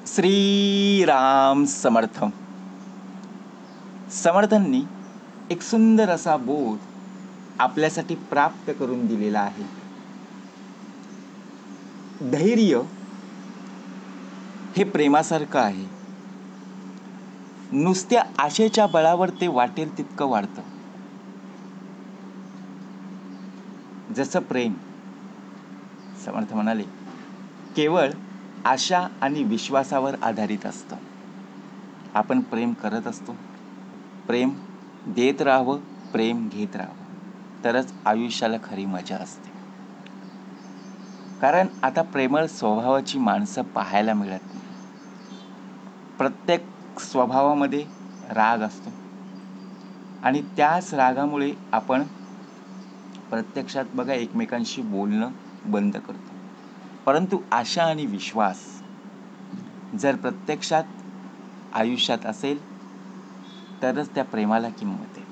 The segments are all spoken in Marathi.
श्रीराम समर्थ. समर्थांनी एक सुंदर असा बोध आपल्यासाठी प्राप्त करून दिलेला आहे. धैर्य हे प्रेमासारखं आहे. नुसत्या आशेच्या बळावर ते वाटेल तितकं वाढतं. जसं प्रेम, समर्थ म्हणाले, केवळ आशा आणि विश्वासावर आधारित असतं. आपण प्रेम करत असतो, प्रेम देत राहावं, प्रेम घेत राहावं, तरच आयुष्याला खरी मजा असते. कारण आता प्रेमळ स्वभावाची माणसं पाहायला मिळत नाही. प्रत्येक स्वभावामध्ये राग असतो आणि त्याच रागामुळे आपण प्रत्यक्षात बघा एकमेकांशी बोलणं बंद करतो. परंतु आशा आणि विश्वास जर प्रत्यक्षात आयुष्यात असेल तरच त्या प्रेमाला किंमत आहे.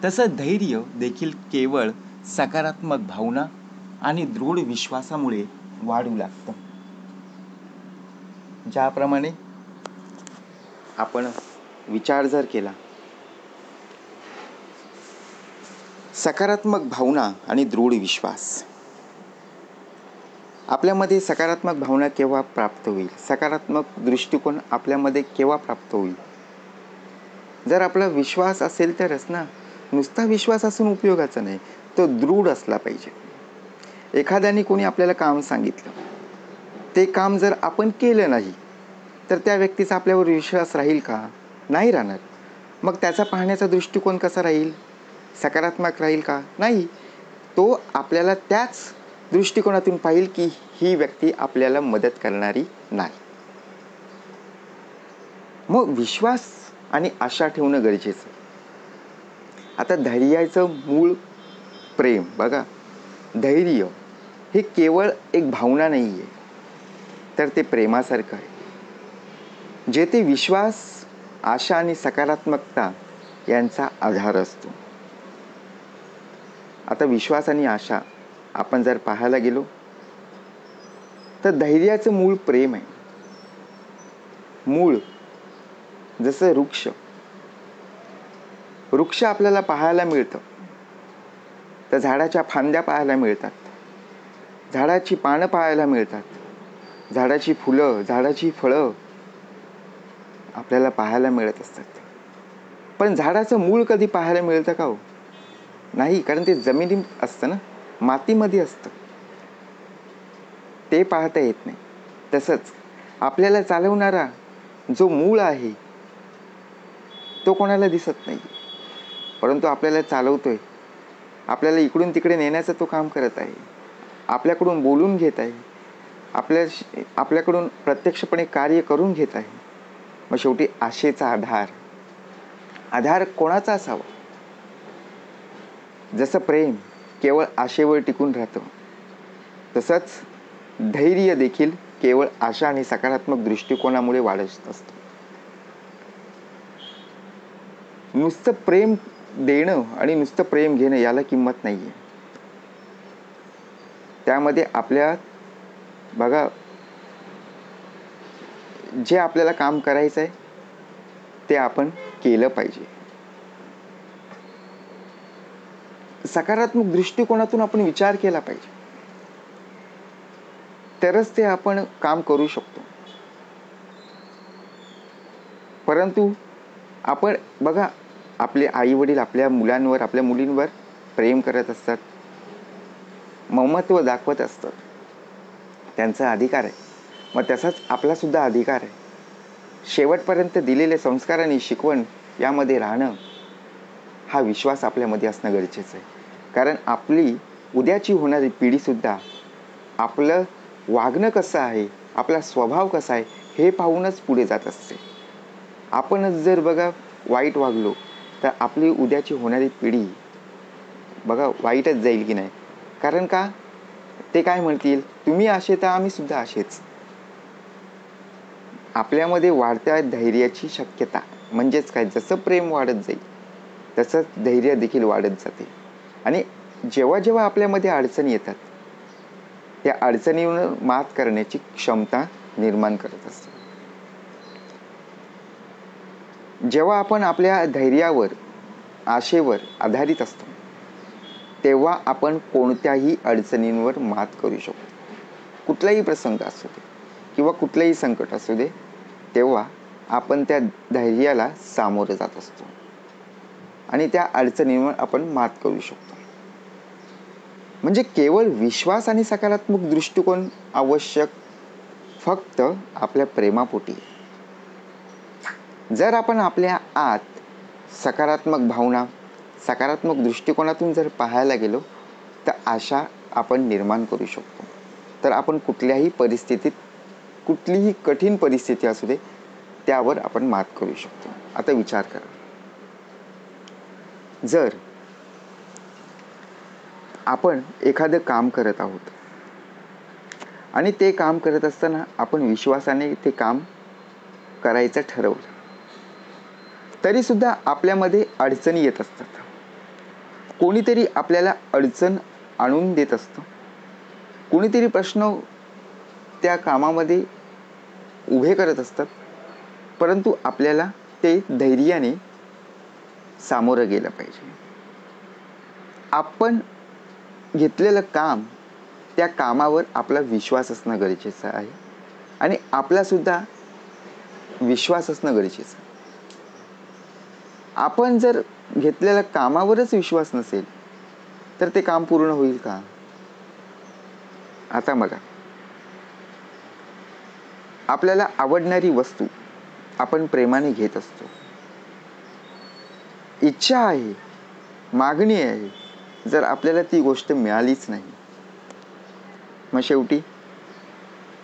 तसं धैर्य देखील केवळ सकारात्मक भावना आणि दृढ विश्वासामुळे वाढू लागतं. ज्याप्रमाणे आपण विचार जर केला, सकारात्मक भावना आणि दृढ विश्वास, आपल्यामध्ये सकारात्मक भावना केव्हा प्राप्त होईल, सकारात्मक दृष्टिकोन आपल्यामध्ये केव्हा प्राप्त होईल, जर आपला विश्वास असेल तरच ना. नुसता विश्वास असून उपयोगाचा नाही, तो दृढ असला पाहिजे. एखाद्याने कोणी आपल्याला काम सांगितलं, ते काम जर आपण केलं नाही तर त्या व्यक्तीचा आपल्यावर विश्वास राहील का? नाही राहणार. मग त्याचा पाहण्याचा दृष्टिकोन कसा राहील? सकारात्मक राहील का? नाही. तो आपल्याला त्याच दृष्टिकोनातून पाहिल की ही व्यक्ती आपल्याला मदत करणारी नाही. मग विश्वास आणि आशा ठेवणं गरजेचं. आता धैर्याचं मूळ प्रेम. बघा, धैर्य हे केवळ एक भावना नाही आहे, तर ते प्रेमासारखं आहे, जेथे विश्वास, आशा आणि सकारात्मकता यांचा आधार असतो. आता विश्वास आणि आशा आपण जर पाहायला गेलो तर धैर्याचं मूळ प्रेम आहे. मूळ जसं वृक्ष आपल्याला पाहायला मिळतं, तर झाडाच्या फांद्या पाहायला मिळतात, झाडाची पानं पाहायला मिळतात, झाडाची फुलं, झाडाची फळं आपल्याला पाहायला मिळत असतात. पण झाडाचं मूळ कधी पाहायला मिळतं का हो? नाही, कारण ते जमिनीत असतं ना, मातीमध्ये असतं, ते पाहता येत नाही. तसंच आपल्याला चालवणारा जो मूळ आहे तो कोणाला दिसत नाही, परंतु आपल्याला चालवतोय, आपल्याला इकडून तिकडे नेण्याचं तो काम करत आहे, आपल्याकडून बोलून घेत आहे, आपल्याकडून प्रत्यक्षपणे कार्य करून घेत आहे. मग शेवटी आशेचा आधार कोणाचा असावा? जसं प्रेम केवळ आशेवर टिकून राहतं, तसंच धैर्य देखील केवळ आशा आणि सकारात्मक दृष्टिकोनामुळे वाढत असतं. नुसतं प्रेम देणं आणि नुसतं प्रेम घेणं याला किंमत नाही आहे. त्यामध्ये आपल्या बघा, जे आपल्याला काम करायचं आहे ते आपण केलं पाहिजे. सकारात्मक दृष्टिकोनातून आपण विचार केला पाहिजे, तरच ते आपण काम करू शकतो. परंतु आपण बघा, आपले आई वडील आपल्या मुलांवर, आपल्या मुलींवर प्रेम करत असतात, ममत्व दाखवत असतात, त्यांचा अधिकार आहे. मग तसाच आपला सुद्धा अधिकार आहे. शेवटपर्यंत दिलेले संस्कार आणि शिकवण यामध्ये राहणं, हा विश्वास आपल्यामध्ये असणं गरजेचं आहे. कारण आपली उद्याची होणारी पिढीसुद्धा आपलं वागणं कसं आहे, आपला स्वभाव कसा आहे हे पाहूनच पुढे जात असते. आपणच जर बघा वाईट वागलो तर आपली उद्याची होणारी पिढी बघा वाईटच जाईल की नाही. कारण का? ते काय म्हणतील, तुम्ही असे तर आम्ही सुद्धा असेच. आपल्यामध्ये वाढत्या धैर्याची शक्यता म्हणजेच काय, जसं प्रेम वाढत जाईल तसंच धैर्य देखील वाढत जाते. आणि जेव्हा जेव्हा आपल्यामध्ये अडचणी येतात, त्या अडचणीवर मात करण्याची क्षमता निर्माण करत असतो. जेव्हा आपण आपल्या धैर्यावर, आशेवर आधारित असतो, तेव्हा आपण कोणत्याही अडचणींवर मात करू शकतो. कुठलाही प्रसंग असू दे किंवा कुठलंही संकट असू दे, तेव्हा आपण त्या धैर्याला सामोरे जात असतो आणि त्या अडचणींवर आपण मात करू शकतो. म्हणजे केवळ विश्वास आणि सकारात्मक दृष्टिकोन आवश्यक फक्त आपल्या प्रेमापोटी. जर आपण आपल्या आत सकारात्मक भावना, सकारात्मक दृष्टिकोनातून जर पाहायला गेलो, तर आशा आपण निर्माण करू शकतो. तर आपण कुठल्याही परिस्थितीत, कुठलीही कठीण परिस्थिती असू दे, त्यावर आपण मात करू शकतो. आता विचार करा, जर आपण एखादं काम करत आहोत आणि ते काम करत असताना आपण विश्वासाने ते काम करायचं ठरवलं, तरी सुद्धा आपल्यामध्ये अडचणी येत असतात. कोणीतरी आपल्याला अडचण आणून देत असतं, कोणीतरी प्रश्न त्या कामामध्ये उभे करत असतात, परंतु आपल्याला ते धैर्याने सामोरं गेलं पाहिजे. आपण घेतलेलं काम, त्या कामावर आपला विश्वास असणं गरजेचं आहे आणि आपलासुद्धा विश्वास असणं गरजेचं आहे. आपण जर घेतलेल्या कामावरच विश्वास नसेल तर ते काम पूर्ण होईल का? आता बघा, आपल्याला आवडणारी वस्तू आपण प्रेमाने घेत असतो. इच्छा आहे, मागणी आहे, जर आपल्याला ती गोष्ट मिळालीच नाही, मग शेवटी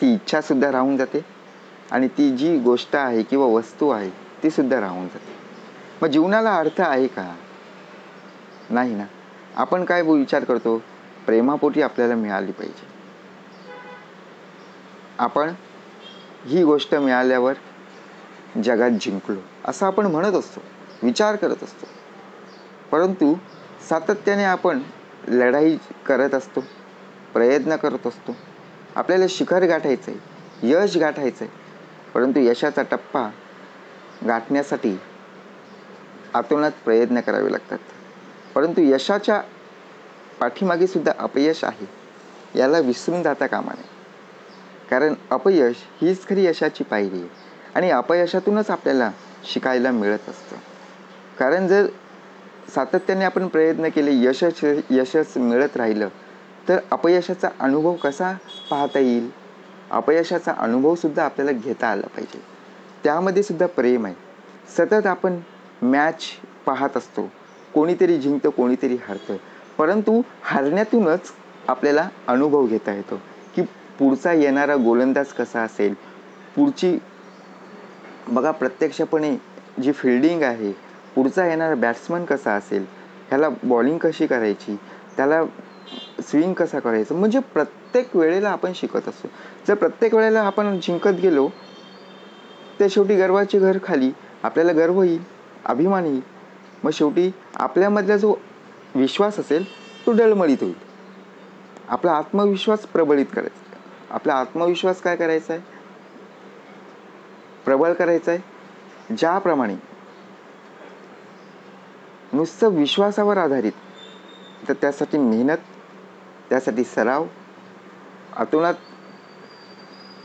ती इच्छा सुद्धा राहून जाते आणि ती जी गोष्ट आहे किंवा वस्तू आहे ती सुद्धा राहून जाते. मग जीवनाला अर्थ आहे का? नाही ना. आपण काय विचार करतो? प्रेमापोटी आपल्याला मिळाली पाहिजे. आपण ही गोष्ट मिळाल्यावर जगात जिंकलो असं आपण म्हणत असतो, विचार करत असतो. परंतु सातत्याने आपण लढाई करत असतो, प्रयत्न करत असतो. आपल्याला शिखर गाठायचं आहे, यश गाठायचं आहे, परंतु यशाचा टप्पा गाठण्यासाठी आतोनात प्रयत्न करावे लागतात. परंतु यशाच्या पाठीमागे सुद्धा अपयश आहे, याला विसरून जाता कामा नये. कारण अपयश हीच खरी यशाची पायरी आहे आणि अपयशातूनच आपल्याला शिकायला मिळत असतं. कारण जर सातत्याने आपण प्रयत्न केले, यशच मिळत राहिलं, तर अपयशाचा अनुभव कसा पाहता येईल? अपयशाचा अनुभव सुद्धा आपल्याला घेता आला पाहिजे. त्यामध्ये सुद्धा प्रेम आहे. सतत आपण मॅच पाहत असतो, कोणीतरी जिंकतं, कोणीतरी हरतं, परंतु हरण्यातूनच आपल्याला अनुभव घेता येतो की पुढचा येणारा गोलंदाज कसा असेल, पुढची बघा प्रत्यक्षपणे जी फिल्डिंग आहे, पुढचा येणारा बॅट्समन कसा असेल, ह्याला बॉलिंग कशी करायची, त्याला स्विंग कसा करायचं, म्हणजे प्रत्येक वेळेला आपण शिकत असतो. जर प्रत्येक वेळेला आपण जिंकत गेलो तर शेवटी गर्वाची घर खाली, आपल्याला गर्व येईल, अभिमान येईल. मग शेवटी आपल्यामधला जो विश्वास असेल तो डळमळीत होईल. आपला आत्मविश्वास प्रबळित करायचा. आपला आत्मविश्वास काय करायचा आहे? प्रबळ करायचा आहे. ज्याप्रमाणे नुसतं विश्वासावर आधारित, तर त्यासाठी मेहनत, त्यासाठी सराव, आतोनात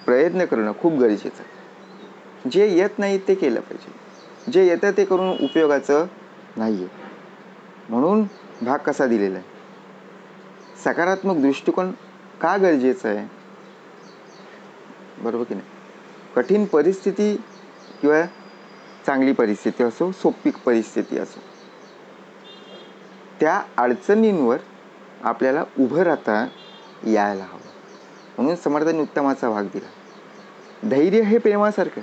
प्रयत्न करणं खूप गरजेचं आहे. जे येत नाही ते केलं पाहिजे, जे येतं ते करून उपयोगाचं नाही आहे. म्हणून भाग कसा दिलेला आहे? सकारात्मक दृष्टिकोन का गरजेचं आहे? बरोबर की नाही? कठीण परिस्थिती किंवा चांगली परिस्थिती असो, सोपी परिस्थिती असो, त्या अडचणींवर आपल्याला उभं राहता यायला हवं. म्हणून समर्थांनी उत्तमाचा भाग दिला. धैर्य हे प्रेमासारखं.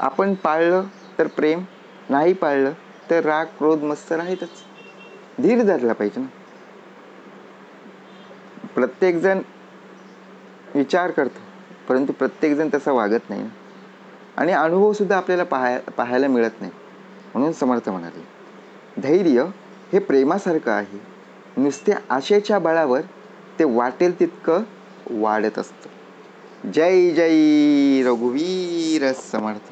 आपण पाळलं तर प्रेम, नाही पाळलं तर राग, क्रोध, मत्सर आहेतच. धीर धरला पाहिजे ना. प्रत्येकजण विचार करतो, परंतु प्रत्येकजण तसा वागत नाही आणि अनुभव सुद्धा आपल्याला पाहायला मिळत नाही. म्हणून समर्थ म्हणाले, धैर्य हे प्रेमासारखं आहे. नुसत्या आशेच्या बळावर ते वाटेल तितकं वाढत असतं. जय जय रघुवीर समर्थ.